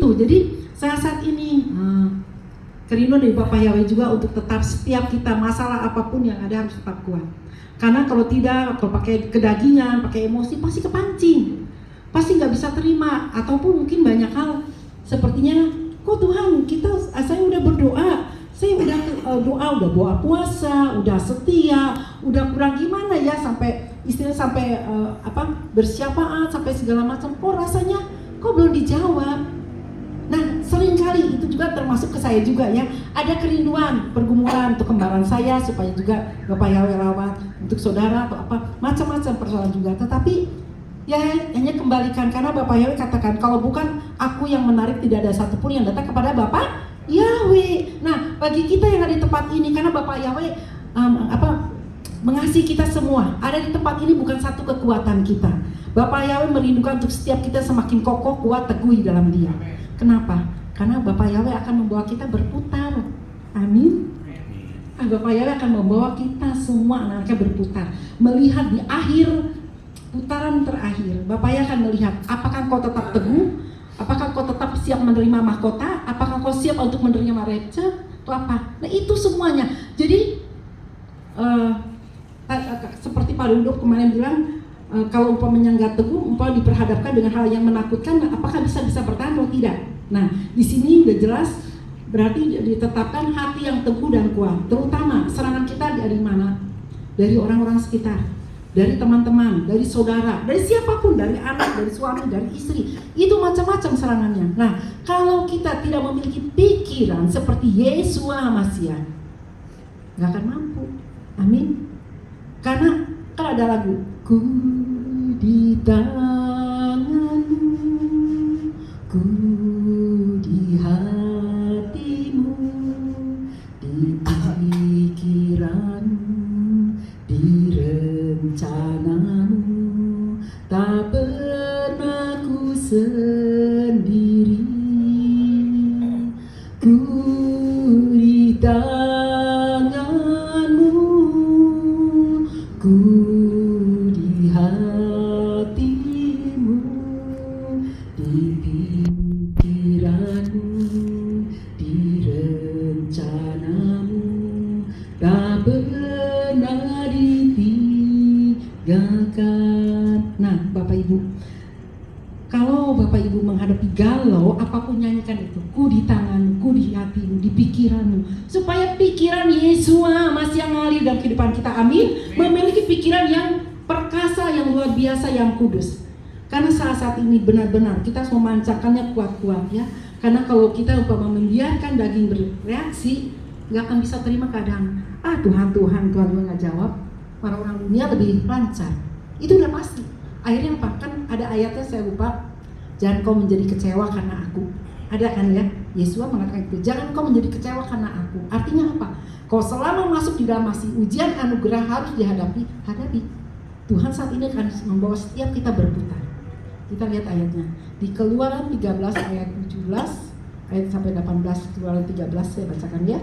itu. Jadi saat ini kerinduan dari Bapak Yahweh juga untuk tetap setiap kita masalah apapun yang ada harus tetap kuat. Karena kalau tidak, kalau pakai kedagingan, pakai emosi pasti kepancing, pasti nggak bisa terima, ataupun mungkin banyak hal sepertinya, kok Tuhan saya udah berdoa, saya udah doa, udah bawa puasa, udah setia, udah kurang gimana ya sampai bersyafaat sampai segala macam, kok rasanya kok belum dijawab. Nah, seringkali itu juga termasuk ke saya juga ya. Ada kerinduan, pergumulan untuk kembaran saya supaya juga Bapak Yahweh rawat, untuk saudara atau apa, macam-macam persoalan juga. Tetapi ya hanya kembalikan, karena Bapak Yahweh katakan kalau bukan aku yang menarik tidak ada satupun yang datang kepada Bapak Yahweh. Nah, bagi kita yang ada di tempat ini, karena Bapak Yahweh mengasihi kita semua, ada di tempat ini bukan satu kekuatan kita. Bapak Yahweh merindukan untuk setiap kita semakin kokoh, kuat, teguh di dalam Dia. Kenapa? Karena Bapak Yahweh akan membawa kita berputar. Amin. Bapak Yahweh akan membawa kita semua anaknya berputar, melihat di akhir putaran terakhir. Bapak Yahweh akan melihat apakah kau tetap teguh, apakah kau tetap siap menerima mahkota, apakah kau siap untuk menerima rapture, atau apa. Nah, itu semuanya. Jadi seperti Pak Duduk kemarin bilang, kalau umpamanya nggak teguh, umpamanya diperhadapkan dengan hal yang menakutkan, apakah bisa bertahan atau tidak? Nah, di sini udah jelas, berarti ditetapkan hati yang teguh dan kuat. Terutama serangan kita dari mana? Dari orang-orang sekitar, dari teman-teman, dari saudara, dari siapapun, dari anak, dari suami, dari istri. Itu macam-macam serangannya. Nah, kalau kita tidak memiliki pikiran seperti Yesua Masiah, nggak akan mampu. Amin. Karena kan ada lagu, ku di tanganmu, ku di hatimu, di pikiranmu, di rencanamu, tak pernah ku sendiri, ku di tanganmu, ku di hatimu, di pikiranmu, di rencanamu, tak pernah ditinggalkan. Nah, Bapak Ibu, kalau Bapak Ibu menghadapi galau, apapun nyanyikan itu, ku di tanganmu, ku di hatimu, di pikiranmu, supaya pikiran Yesua masih yang ngalir dalam kehidupan kita. Amin. Memiliki pikiran yang perkasa, yang luar biasa, yang kudus. Karena saat ini benar-benar kita harus memancarkannya kuat-kuat ya. Karena kalau kita membiarkan daging bereaksi, nggak akan bisa terima keadaan. Tuhan juga nggak jawab. Orang-orang dunia lebih lancar. Itu udah pasti. Akhirnya apa? Kan ada ayatnya saya lupa. Jangan kau menjadi kecewa karena aku. Ada kan ya? Yesua mengatakan itu. Jangan kau menjadi kecewa karena aku. Artinya apa? Kau selama masuk di dalam masih ujian anugerah harus hadapi. Tuhan saat ini akan membawa setiap kita berputar. Kita lihat ayatnya. Di Keluaran 13 ayat 17 ayat sampai 18. Keluaran 13 saya bacakan ya.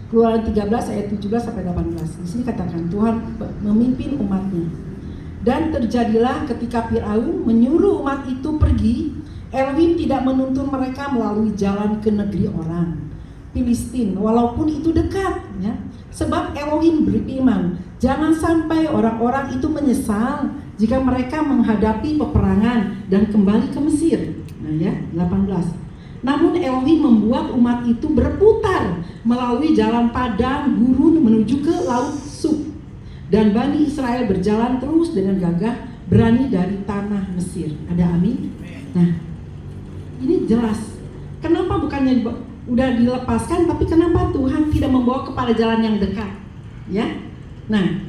Keluaran 13 ayat 17 sampai 18. Di sini katakan Tuhan memimpin umatnya. Dan terjadilah ketika Firaun menyuruh umat itu pergi, Elohim tidak menuntun mereka melalui jalan ke negeri orang Filistin, walaupun itu dekat ya. Sebab Elohim beriman, jangan sampai orang-orang itu menyesal jika mereka menghadapi peperangan dan kembali ke Mesir. Nah ya, 18. Namun Elohim membuat umat itu berputar melalui jalan padang gurun menuju ke laut Suf. Dan Bani Israel berjalan terus dengan gagah berani dari tanah Mesir. Ada amin? Nah, ini jelas. Kenapa bukannya udah dilepaskan, tapi kenapa Tuhan tidak membawa kepada jalan yang dekat? Ya. Nah,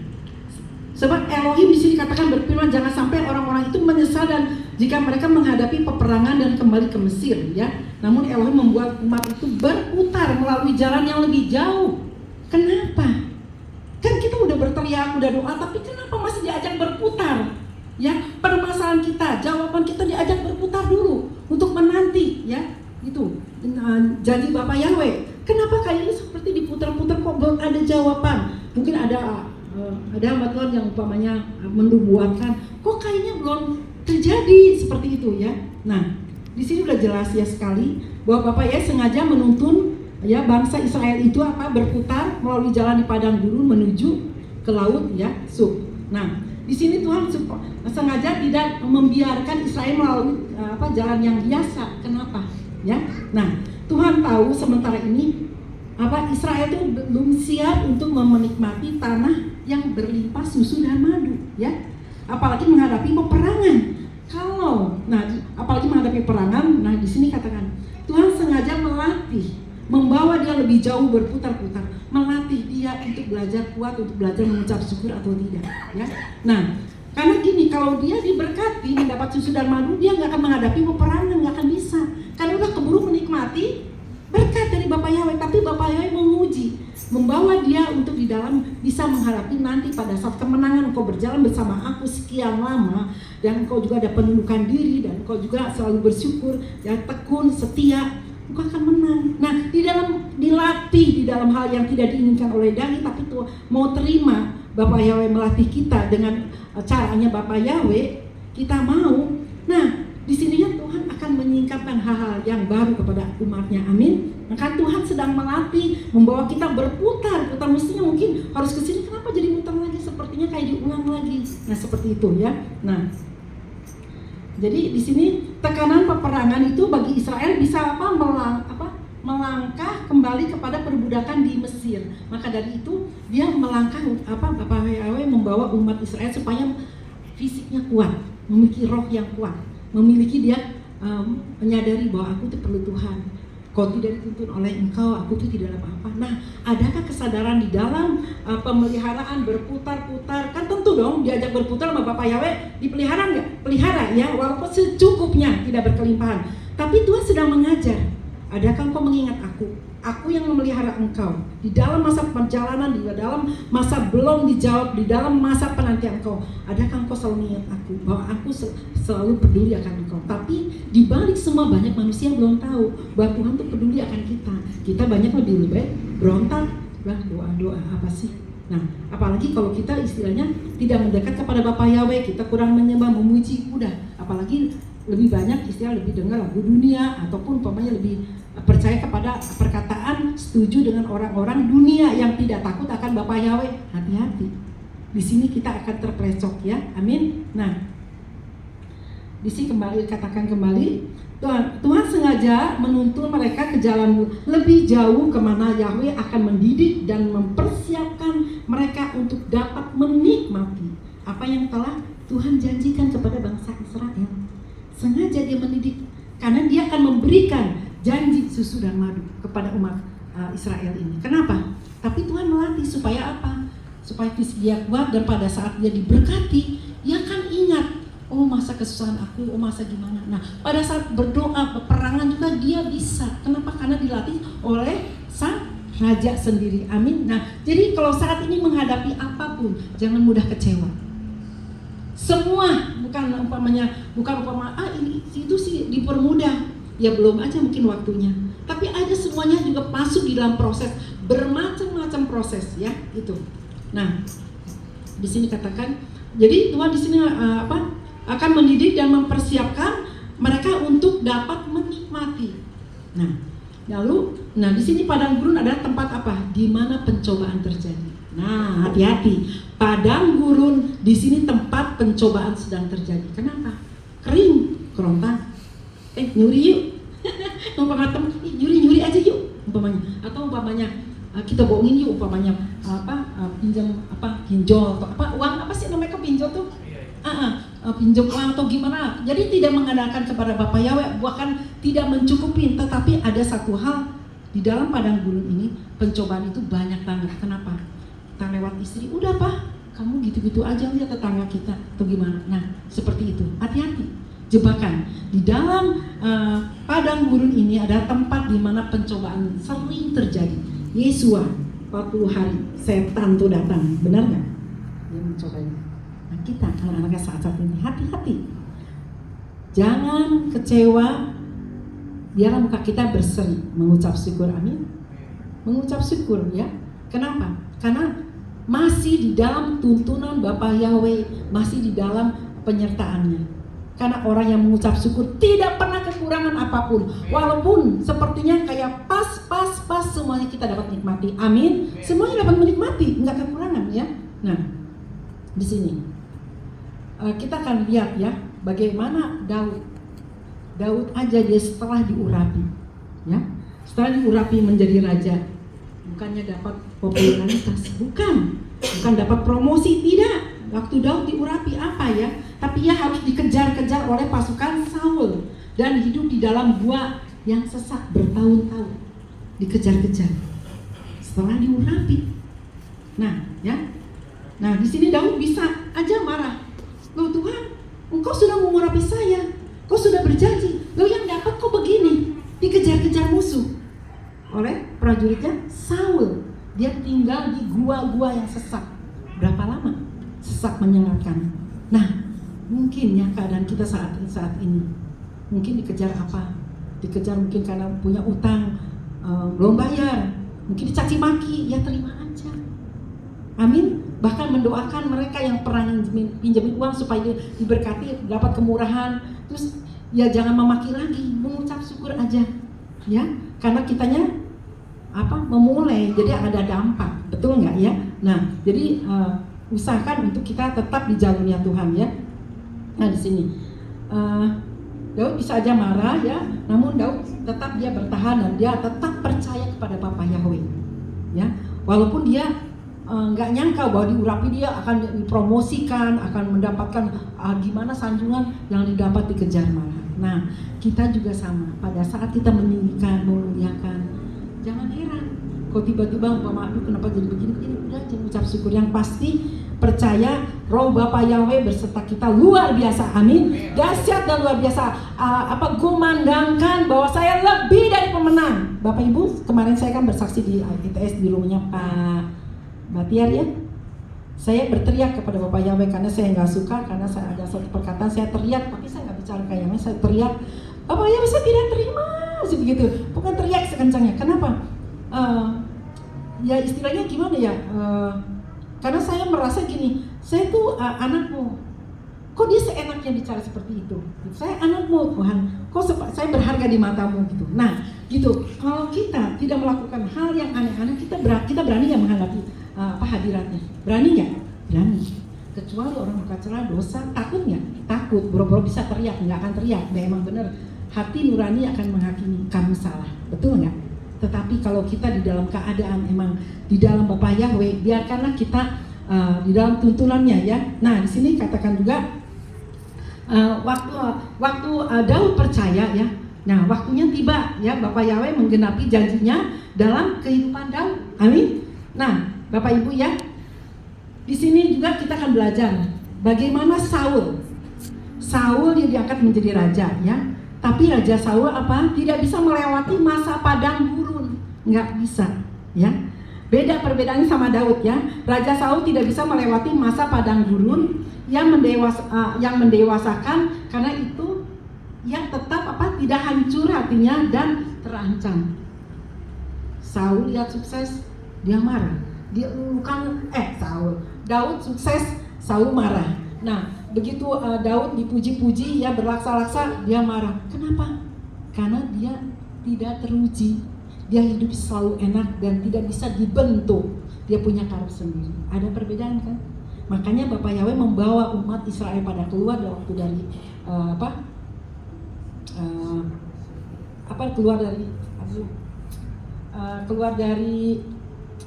sebab Elohim di sini katakan berfirman jangan sampai orang-orang itu menyesal dan jika mereka menghadapi peperangan dan kembali ke Mesir, ya. Namun Elohim membuat umat itu berputar melalui jalan yang lebih jauh. Kenapa? Kan kita udah berteriak, udah doa, tapi kenapa masih diajak berputar? Ya, permasalahan kita, jawaban kita diajak berputar dulu untuk menanti, ya. Itu janji Bapak Yahweh. Kenapa kali ini seperti diputar-putar kok belum ada jawaban? Mungkin ada hamba Tuhan yang umpamanya mendubuatkan, kok kayaknya belum terjadi seperti itu ya. Nah, Di sini udah jelas ya sekali bahwa Bapak ya sengaja menuntun ya bangsa Israel itu berputar melalui jalan di padang gurun menuju ke laut ya, Suf. Nah, di sini Tuhan sengaja tidak membiarkan Israel melalui jalan yang biasa. Kenapa? Ya. Nah, Tuhan tahu sementara ini Israel itu belum siap untuk menikmati tanah yang berlimpah susu dan madu, ya. Apalagi menghadapi peperangan. Apalagi menghadapi peperangan. Nah, di sini katakan Tuhan sengaja melatih, membawa dia lebih jauh berputar-putar, melatih dia untuk belajar kuat, untuk belajar mengucap syukur atau tidak, ya. Nah, karena gini, kalau dia diberkati, mendapat susu dan madu, dia nggak akan menghadapi peperangan, nggak akan bisa, karena udah keburu menikmati berkat dari Bapa Yahweh. Tapi Bapa Yahweh menguji, membawa dia untuk di dalam bisa menghadapi nanti pada saat kemenangan. Engkau berjalan bersama aku sekian lama, dan engkau juga ada penundukan diri, dan engkau juga selalu bersyukur, dan tekun, setia, engkau akan menang. Nah, dilatih di dalam hal yang tidak diinginkan oleh daging, tapi tuh mau terima Bapa Yahweh melatih kita dengan caranya Bapa Yahweh, kita mau. Nah, di sininya Tuhan akan menyingkapkan hal-hal yang baru kepada umatnya. Amin. Maka Tuhan sedang melatih, membawa kita berputar. Mestinya mungkin harus ke sini, kenapa jadi muter lagi? Sepertinya kayak diulang lagi. Nah, seperti itu ya. Nah, jadi di sini tekanan peperangan itu bagi Israel bisa melangkah kembali kepada perbudakan di Mesir. Maka dari itu dia melangkah Bapa Yahweh membawa umat Israel supaya fisiknya kuat, memiliki roh yang kuat, memiliki dia menyadari bahwa aku itu perlu Tuhan. Kau tidak dituntun oleh engkau, aku itu tidak apa-apa. Nah, adakah kesadaran di dalam pemeliharaan berputar-putar? Kan tentu dong diajak berputar sama Bapak Yahweh, dipelihara nggak? Pelihara ya, walaupun secukupnya, tidak berkelimpahan. Tapi Tuhan sedang mengajar. Adakah engkau mengingat aku? Aku yang memelihara engkau di dalam masa perjalanan, di dalam masa belum dijawab, di dalam masa penantian engkau. Adakah engkau selalu mengingat aku bahwa aku selalu peduli akan engkau? Tapi di balik semua banyak manusia belum tahu bahwa Tuhan tuh peduli akan kita. Kita banyak lebih baik berontak, doa apa sih? Nah, apalagi kalau kita istilahnya tidak mendekat kepada Bapa Yahweh, kita kurang menyembah, memuji, udah. Apalagi lebih banyak istilah lebih dengar lagu dunia, ataupun umpamanya lebih percaya kepada perkataan, setuju dengan orang-orang dunia yang tidak takut akan Bapa Yahweh. Hati-hati, di sini kita akan terplecok ya, amin. Nah, di sini katakan kembali, Tuhan sengaja menuntun mereka ke jalan lebih jauh kemana Yahweh akan mendidik dan mempersiapkan mereka untuk dapat menikmati apa yang telah Tuhan janjikan kepada bangsa Israel. Sengaja dia mendidik, karena dia akan memberikan janji susu dan madu kepada umat Israel ini. Kenapa? Tapi Tuhan melatih supaya apa? Supaya dia kuat, dan pada saat dia diberkati, dia akan ingat, oh masa kesusahan aku, oh masa gimana. Nah, pada saat berdoa, peperangan juga dia bisa. Kenapa? Karena dilatih oleh sang raja sendiri. Amin. Nah, jadi kalau saat ini menghadapi apapun, jangan mudah kecewa. Semua bukan ini itu sih dipermudah, ya belum aja mungkin waktunya. Tapi ada semuanya juga masuk di dalam proses, bermacam-macam proses ya itu. Nah, di sini katakan, jadi Tuhan di sini akan mendidik dan mempersiapkan mereka untuk dapat menikmati. Nah, di sini padang gurun adalah tempat apa? Di mana pencobaan terjadi. Nah, hati-hati. Padang gurun di sini tempat pencobaan sedang terjadi. Kenapa? Kering, kerontang. Nyuri yuk. Umpamanya teman, nyuri aja yuk. Umpamanya. Atau umpamanya kita bohongin yuk. Umpamanya pinjam pinjol atau uang apa sih namanya pinjol tuh? Pinjam uang atau gimana. Jadi tidak mengandalkan kepada Bapa Yahweh, bahkan tidak mencukupi. Tetapi ada satu hal di dalam padang gurun ini, pencobaan itu banyak banget. Kenapa? Kita lewat istri, udah kamu gitu-gitu aja lihat tetangga kita atau gimana. Nah, seperti itu. Hati-hati, jebakan. Di dalam padang gurun ini ada tempat di mana pencobaan sering terjadi. Yesua 40 hari setan tuh datang, benar nggak? Dia mencobanya. Nah, kita anak-anaknya saat-saat ini hati-hati. Jangan kecewa. Biarlah muka kita berseri, mengucap syukur, amin. Mengucap syukur ya. Kenapa? Karena masih di dalam tuntunan Bapa Yahweh, masih di dalam penyertaannya. Karena orang yang mengucap syukur tidak pernah kekurangan kekurangan apapun. Walaupun sepertinya kayak pas semuanya kita dapat nikmati. Amin. Semuanya dapat menikmati, nggak kekurangan ya. Nah, di sini kita akan lihat ya bagaimana Daud aja dia setelah diurapi, ya, setelah diurapi menjadi raja, bukannya dapat popularitas, bukan dapat promosi, tidak. Waktu Daud diurapi apa ya? Tapi ia harus dikejar-kejar oleh pasukan Saul dan hidup di dalam gua yang sesak bertahun-tahun, dikejar-kejar. Setelah diurapi, nah di sini Daud bisa aja marah. Loh Tuhan, Engkau sudah mengurapi saya, Kau sudah berjanji. Loh yang dapat kok begini, dikejar-kejar musuh oleh prajuritnya Saul. Dia tinggal di gua-gua yang sesak. Berapa lama? Sesak menyengatkan. Nah, mungkin ya keadaan kita saat ini. Mungkin dikejar apa? Dikejar mungkin karena punya utang, belum bayar. Mungkin dicaci maki, ya terima aja. Amin. Bahkan mendoakan mereka yang pernah pinjamin uang supaya diberkati, dapat kemurahan. Terus ya jangan memaki lagi, mengucap syukur aja, ya. Karena kitanya memulai, jadi ada dampak, betul nggak ya? Nah, jadi usahakan untuk kita tetap di jalurnya Tuhan ya. Nah di sini Daud bisa aja marah ya, namun Daud tetap dia bertahan dan dia tetap percaya kepada Bapa Yahweh, ya. Walaupun dia nggak nyangka bahwa diurapi dia akan dipromosikan, akan mendapatkan gimana sanjungan yang didapat dikejar malah. Nah, kita juga sama. Pada saat kita meninggikan, memuliakan, jangan heran kok tiba-tiba aduh kenapa jadi begini, udah jangan ucap syukur. Yang pasti percaya roh Bapa Yahweh berserta kita luar biasa. Amin. Dahsyat dan luar biasa. Kumandangkan bahwa saya lebih dari pemenang. Bapak Ibu, kemarin saya kan bersaksi di ITS di rumahnya Pak Batiar ya. Saya berteriak kepada Bapak Yahweh karena saya nggak suka, karena saya ada satu perkataan saya teriak, tapi saya nggak bicara kayak Yahweh, saya teriak, Bapak Yahweh saya tidak terima, begitu. Bukan teriak sekencangnya. Kenapa? Ya istilahnya gimana ya? Karena saya merasa gini, saya tuh anakmu. Kok dia seenaknya bicara seperti itu? Saya anakmu Tuhan, kok saya berharga di matamu gitu. Nah, gitu. Kalau kita tidak melakukan hal yang aneh-aneh, kita berani nggak menghadapi hadiratnya? Berani nggak? Berani. Kecuali orang berkacau dosa, takut nggak? Takut. Boro-boro bisa teriak, nggak akan teriak. Nah, emang benar. Hati nurani akan menghakimi kamu salah, betul nggak? Tetapi kalau kita di dalam keadaan emang di dalam Bapa Yahweh, biarkanlah kita di dalam tuntunannya ya. Nah, di sini katakan juga waktu Daud percaya ya. Nah, waktunya tiba ya, Bapak Yahweh menggenapi janjinya dalam kehidupan Daud. Amin. Nah, Bapak Ibu ya, di sini juga kita akan belajar bagaimana Saul dia diangkat menjadi raja ya. Tapi Raja Saul tidak bisa melewati masa padang gurun, nggak bisa ya. Beda perbedaannya sama Daud ya. Raja Saul tidak bisa melewati masa padang gurun yang mendewasakan, karena itu yang tetap tidak hancur hatinya dan terancam. Saul lihat sukses, dia marah. Daud sukses, Saul marah. Nah, begitu Daud dipuji-puji, ya berlaksa-laksa, dia marah. Kenapa? Karena dia tidak teruji. Dia hidup selalu enak dan tidak bisa dibentuk. Dia punya karakter sendiri. Ada perbedaan kan? Makanya Bapak Yahweh membawa umat Israel pada keluar waktu dari keluar dari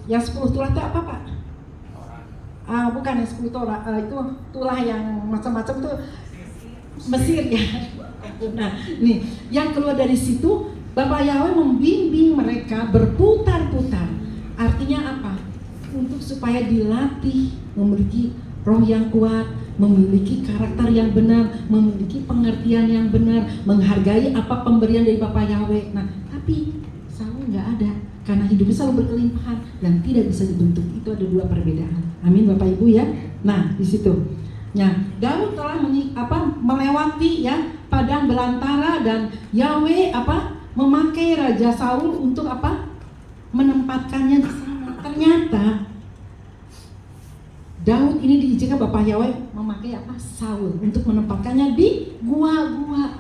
yang 10 tulah itu apa Pak? Bukan yang 10 tulah, itu tulah yang macam-macam tuh Mesir ya. Nah, nih yang keluar dari situ, Bapak Yahweh membimbing mereka berputar-putar. Artinya apa? Untuk supaya dilatih memiliki roh yang kuat, memiliki karakter yang benar, memiliki pengertian yang benar, menghargai apa pemberian dari Bapak Yahweh. Nah, tapi Saul nggak ada, karena hidupnya selalu berkelimpahan dan tidak bisa dibentuk. Itu ada dua perbedaan. Amin Bapak Ibu ya. Nah, di situ. Nah, Daud telah melewati ya padang belantara, dan Yahweh memakai Raja Saul untuk menempatkannya di sana. Ternyata Daud ini diizinkan Bapak Yahweh memakai Saul untuk menempatkannya di gua-gua.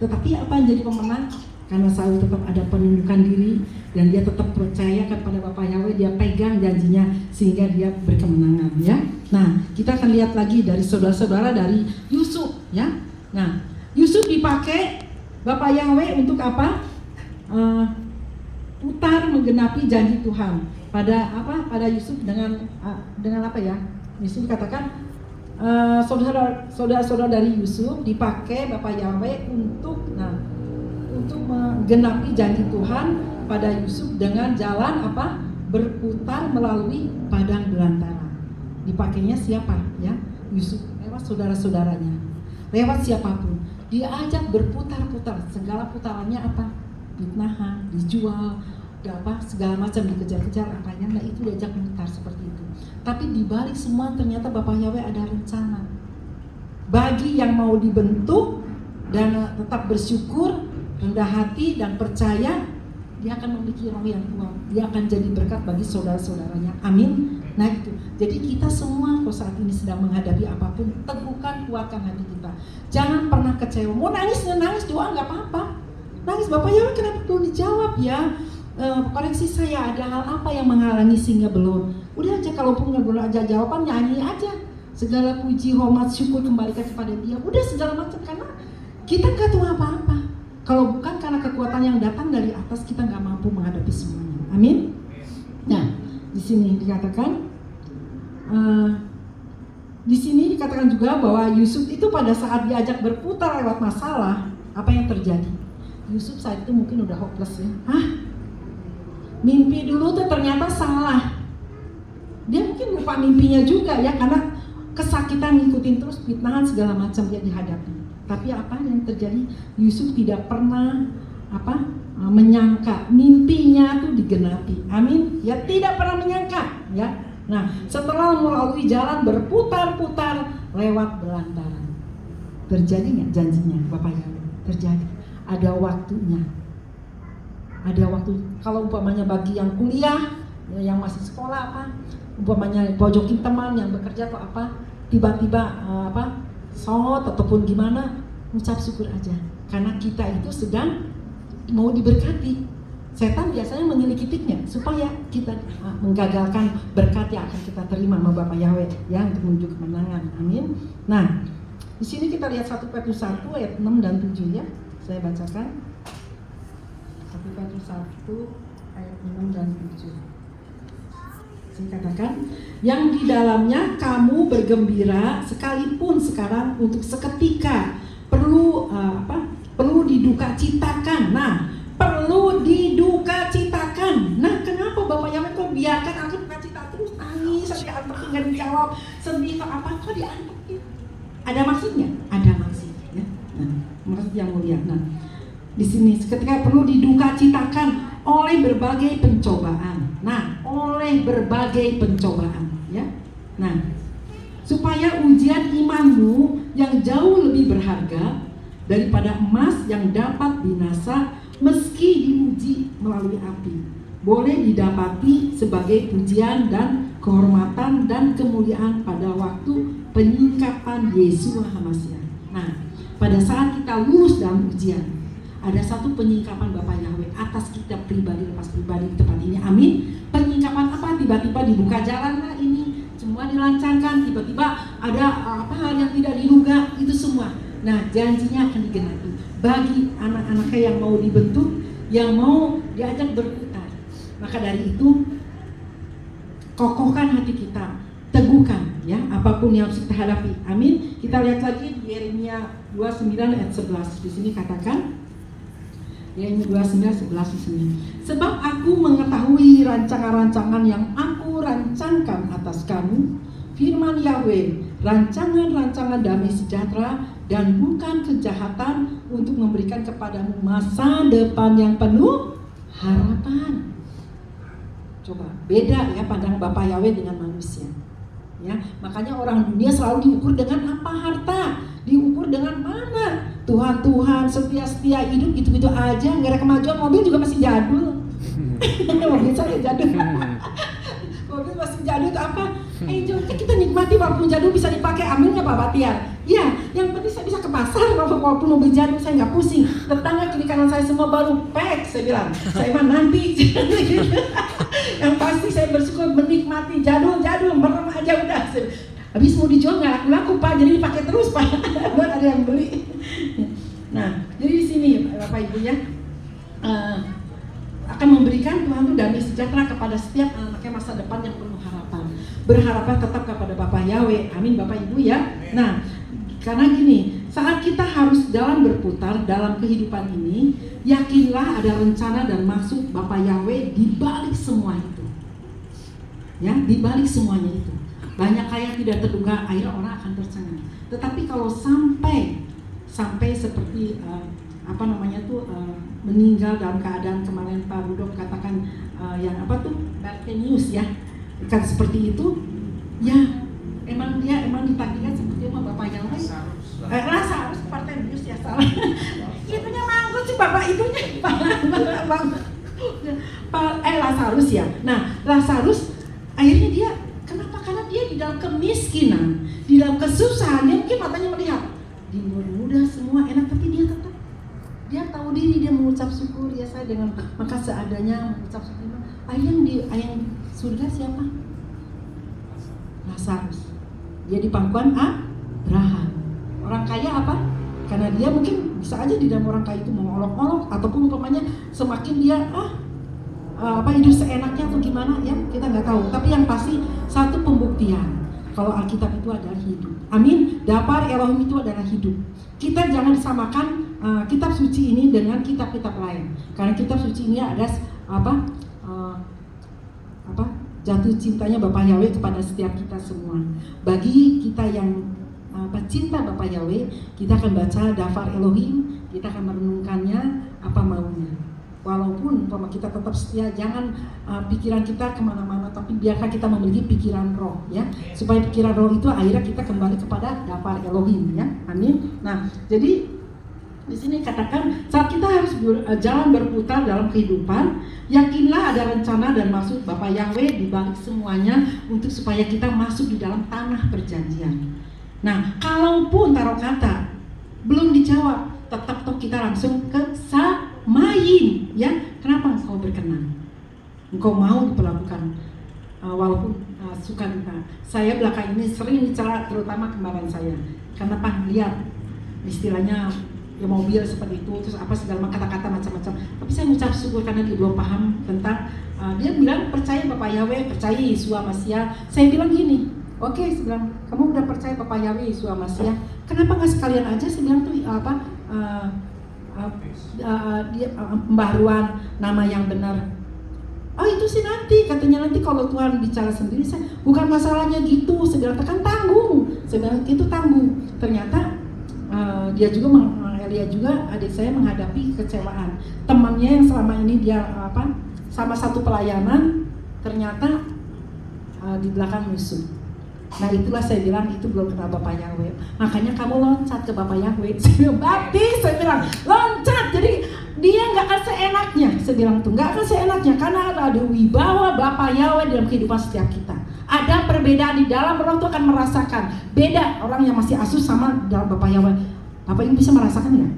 Tetapi apa yang jadi pemenang? Karena Saul tetap ada penundukan diri dan dia tetap percaya kepada Bapak Yahweh, dia pegang janjinya sehingga dia berkemenangan ya. Nah, kita akan lihat lagi dari saudara-saudara dari Yusuf ya. Nah, Yusuf dipakai Bapak Yahweh untuk apa? Putar menggenapi janji Tuhan. Pada apa? Pada Yusuf dengan apa ya? Yusuf katakan saudara-saudara dari Yusuf dipakai Bapak Yahweh untuk menggenapi janji Tuhan pada Yusuf dengan jalan apa? Berputar melalui padang belantara. Dipakainya siapa ya? Yusuf lewat saudara-saudaranya, lewat siapapun. Dia ajak berputar-putar, segala putarannya apa? Fitnahan, dijual, segala macam, dikejar-kejar apanya. Nah itu diajak putar seperti itu. Tapi di balik semua ternyata Bapak Yahweh ada rencana bagi yang mau dibentuk dan tetap bersyukur, rendah hati dan percaya. Dia akan memiliki roh yang kuat. Dia akan jadi berkat bagi saudara-saudaranya. Amin. Nah itu. Jadi kita semua kalau saat ini sedang menghadapi apapun, teguhkan, kuatkan hati kita. Jangan pernah kecewa. Mau nangis, doa nggak apa-apa. Nangis, Bapak Yahweh kenapa belum dijawab ya? Koreksi saya, ada hal apa yang menghalangi sehingga belum? Udah aja, kalaupun nggak belum aja jawaban, nyanyi aja. Segala puji, hormat, syukur kembalikan kepada Dia. Udah segala macam, karena kita nggak tahu apa-apa. Kalau bukan karena kekuatan yang datang dari atas, kita nggak mampu menghadapi semuanya. Amin. Nah, di sini dikatakan, juga bahwa Yusuf itu pada saat diajak berputar lewat masalah, apa yang terjadi? Yusuf saat itu mungkin udah hopeless ya. Mimpi dulu tuh ternyata salah. Dia mungkin lupa mimpinya juga ya, karena kesakitan ngikutin terus, fitnahan segala macam dia dihadapi. Tapi apa yang terjadi? Yusuf tidak pernah menyangka mimpinya tuh digenapi. Amin. Ya tidak pernah menyangka ya. Nah, setelah melalui jalan berputar-putar lewat belantara, terjadi nggak janjinya Bapak Yahweh? Terjadi. Ada waktunya. Ada waktu. Kalau umpamanya bagi yang kuliah, yang masih sekolah umpamanya pojokin teman yang bekerja atau tiba-tiba sholat ataupun gimana, ucap syukur aja. Karena kita itu sedang mau diberkati. Setan biasanya menyelidikinya supaya kita menggagalkan berkat yang akan kita terima sama Bapak Yahweh ya, untuk menuju kemenangan. Amin. Nah, di sini kita lihat 1 Petrus 1 ayat 6 dan 7 ya. Saya bacakan. 1 Petrus 1 ayat 6 dan 7. Saya katakan, yang di dalamnya kamu bergembira sekalipun sekarang untuk seketika perlu diduka citakan. Nah, perlu diduka citakan. Nah, kenapa Bapak Yahweh kok biarkan aku duka cita terus, nangis, diantepin nggak dijawab, sedih kok diantepin? Ada maksudnya? Ada maksudnya. Nah, maksud yang mulia. Nah, di sini ketika perlu diduka citakan oleh berbagai pencobaan. Nah, oleh berbagai pencobaan, ya. Nah, supaya ujian imanmu yang jauh lebih berharga daripada emas yang dapat binasa meski diuji melalui api, boleh didapati sebagai pujian dan kehormatan dan kemuliaan pada waktu penyingkapan Yesua HaMasiah. Nah, pada saat kita lulus dalam ujian, ada satu penyingkapan Bapak Yahweh atas kita pribadi, lepas pribadi di tempat ini. Amin. Penyingkapan apa? Tiba-tiba dibuka jalan, nah ini semua dilancarkan. Tiba-tiba ada hal yang tidak diduga, itu semua. Nah, janjinya akan digenapi bagi anak-anaknya yang mau dibentuk, yang mau diajak berputar. Maka dari itu, kokohkan hati kita, teguhkan ya apapun yang harus kita hadapi. Amin. Kita lihat lagi di Yeremia 29 ayat 11. Di sini katakan, Yeremia 29:11 di sini. Sebab aku mengetahui rancangan-rancangan yang aku rancangkan atas kamu, firman Yahweh, rancangan-rancangan damai sejahtera dan bukan kejahatan, untuk memberikan kepadamu masa depan yang penuh harapan. Coba beda ya pandang Bapak Yahweh dengan manusia. Ya, makanya orang dunia selalu diukur dengan apa? Harta. Diukur dengan mana? Tuhan setia hidup gitu-gitu aja, nggak ada kemajuan. Mobil juga masih jadul. Mobil saya jadul. Mobil masih jadul itu apa? Enjoy, kita nikmati walaupun jadul bisa dipakai, amin ya Pak Batiar. Ya, yang penting saya bisa ke pasar walaupun mobil jadul saya nggak pusing. Tetangga kiri kanan saya semua baru pack, saya bilang. Saya mah nanti. Yang pasti saya bersyukur menikmati jadul, merem aja udah. Habis mau dijual nggak laku-laku Pak, jadi dipakai terus Pak. Buat ada yang beli. Nah, jadi di sini Bapak Ibu ya, akan memberikan Tuhan itu damai sejahtera kepada setiap anaknya masa depan yang penuh harapan. Berharaplah tetap kepada Bapa Yahweh, amin Bapak Ibu ya. Nah, karena gini, saat kita harus jalan berputar dalam kehidupan ini, yakinlah ada rencana dan maksud Bapa Yahweh di balik semua itu. Ya, di balik semuanya itu. Banyak kayak tidak terduga, akhirnya orang akan tercengang. Tetapi kalau sampai seperti meninggal dalam keadaan kemarin Pak Rudolf katakan yang bad news ya, kan seperti itu ya, emang ditakdirkan seperti itu Bapak yang lain. Lazarus partai news ya salah. Itunya manggut sih Bapak itunya Lazarus ya. Nah Lazarus akhirnya dia kenapa? Karena dia di dalam kemiskinan, di dalam kesusahan, dia mungkin matanya melihat di mudah semua enak, tapi dia tetap tahu diri, dia mengucap syukur ya, saya dengan maka seadanya mengucap syukur. Ayang surga siapa? Lazarus. Dia di pangkuan Abraham. Orang kaya apa? Karena dia mungkin bisa aja di dalam orang kaya itu mau olok-olok, ataupun umpamanya semakin dia hidup seenaknya atau gimana ya, kita nggak tahu. Tapi yang pasti satu pembuktian kalau Alkitab itu adalah hidup. Amin. Dapar Elohim itu adalah hidup. Kita jangan disamakan kitab suci ini dengan kitab-kitab lain. Karena kitab suci ini ada jatuh cintanya Bapak Yahweh kepada setiap kita semua. Bagi kita yang cinta Bapak Yahweh, kita akan baca Dafar Elohim, kita akan merenungkannya apa maunya. Walaupun kita tetap setia, jangan pikiran kita kemana-mana, tapi biarkan kita memiliki pikiran roh ya, supaya pikiran roh itu akhirnya kita kembali kepada Dafar Elohim ya, amin. Nah, jadi di sini katakan saat kita harus jalan berputar dalam kehidupan, yakinlah ada rencana dan maksud Bapa Yahweh di balik semuanya untuk supaya kita masuk di dalam tanah perjanjian. Nah, kalaupun taruh kata belum dijawab, tetap toh kita langsung ke main ya, kenapa engkau berkenan, engkau mau diperlakukan walaupun suka duka. Saya belakang ini sering dicela, terutama kembaran saya, karena lihat istilahnya ya mobil seperti itu, terus apa segala kata-kata macam-macam. Tapi saya mengucap syukur karena dia belum paham tentang dia bilang percaya Bapak Yahweh, percaya Yeshua Masiah. Saya bilang gini, oke, saya bilang kamu udah percaya Bapak Yahweh Yeshua Masiah, kenapa nggak sekalian aja saya bilang tuh pembaharuan nama yang benar. Itu sih nanti, katanya nanti kalau Tuhan bicara sendiri. Saya bukan masalahnya gitu, saya bilang kan tanggung, saya bilang itu tanggung. Ternyata dia juga Elia juga adik saya menghadapi kecewaan. Temannya yang selama ini dia sama satu pelayanan, ternyata di belakang musuh. Nah itulah saya bilang itu belum kenal Bapak Yahweh. Makanya kamu loncat ke Bapak Yahweh. Saya bilang baptis, saya bilang loncat. Jadi dia nggak akan seenaknya. Saya bilang tuh nggak akan seenaknya karena ada wibawa Bapak Yahweh dalam kehidupan setiap kita. Ada perbedaan di dalam roh tuh akan merasakan. Beda orang yang masih asus sama dalam Bapak Yahweh. Bapak Ibu bisa merasakan nggak?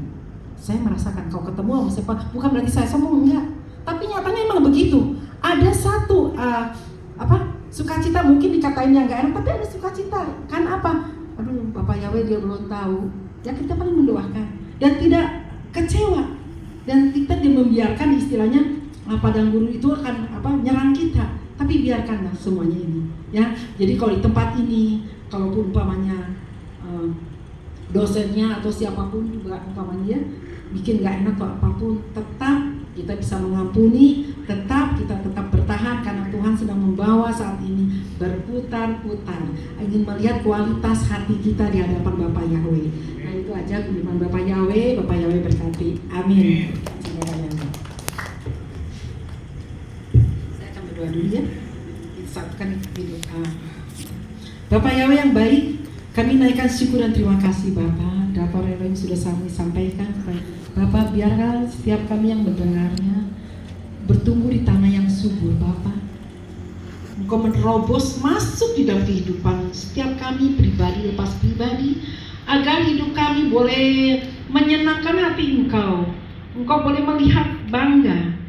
Saya merasakan. Kalau ketemu sama siapa, bukan berarti saya sombong, enggak. Tapi nyatanya emang begitu. Ada satu sukacita, mungkin dikatain yang gak enak, tapi ada sukacita. Kan apa? Aduh, Bapak Yahweh dia belum tahu. Ya kita paling mendoakan dan tidak kecewa. Dan kita membiarkan istilahnya padang gurun itu akan nyerang kita. Tapi biarkanlah semuanya ini. Ya, jadi kalau di tempat ini, kalaupun umpamanya dosennya atau siapapun juga umpamanya bikin gak enak atau apapun, tetap kita bisa mengampuni, tetap bertahan karena Tuhan sedang membawa saat ini berputar-putar, ingin melihat kualitas hati kita di hadapan Bapak Yahweh. Nah itu aja firman Bapak Yahweh berkati. Amin. Saya akan berdoa dulu ya. Disatukan hidup. Bapak Yahweh yang baik, kami naikkan syukur dan terima kasih Bapak. Dapur yang sudah kami sampaikan Bapak, biarkan setiap kami yang mendengarnya bertumbuh di tanah yang subur Bapak. Engkau menerobos masuk di dalam kehidupan setiap kami pribadi lepas pribadi, agar hidup kami boleh menyenangkan hati Engkau. Engkau boleh melihat bangga